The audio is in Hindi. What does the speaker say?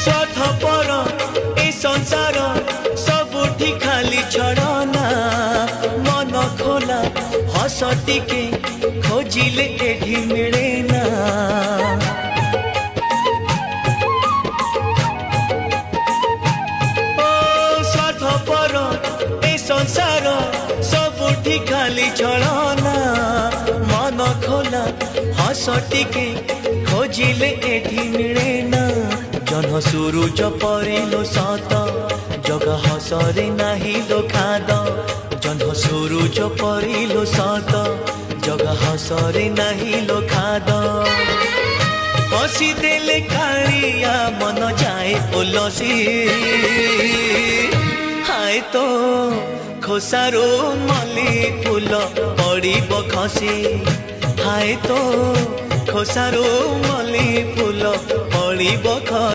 स्वार्थपर ए संसार सबुठी खाली छड़ना मन खोला हस टिके खोजिले एठी मिले ना स्वार्थपर ए संसार सबुठी खाली छड़ना मन खोला हस टिके खोजिले एठी मिले ना जन सूरुज परिलो सत जग हसरे नाही लो खाद जन सूरुज परिलो सत जग हसरे नाही लो खाद हसी देले कालिया मन जाए उलसी हाय तो खोसारो मली फूल पड़िब खसी हाय तो खोसारो मली फूल पड़िब खसी।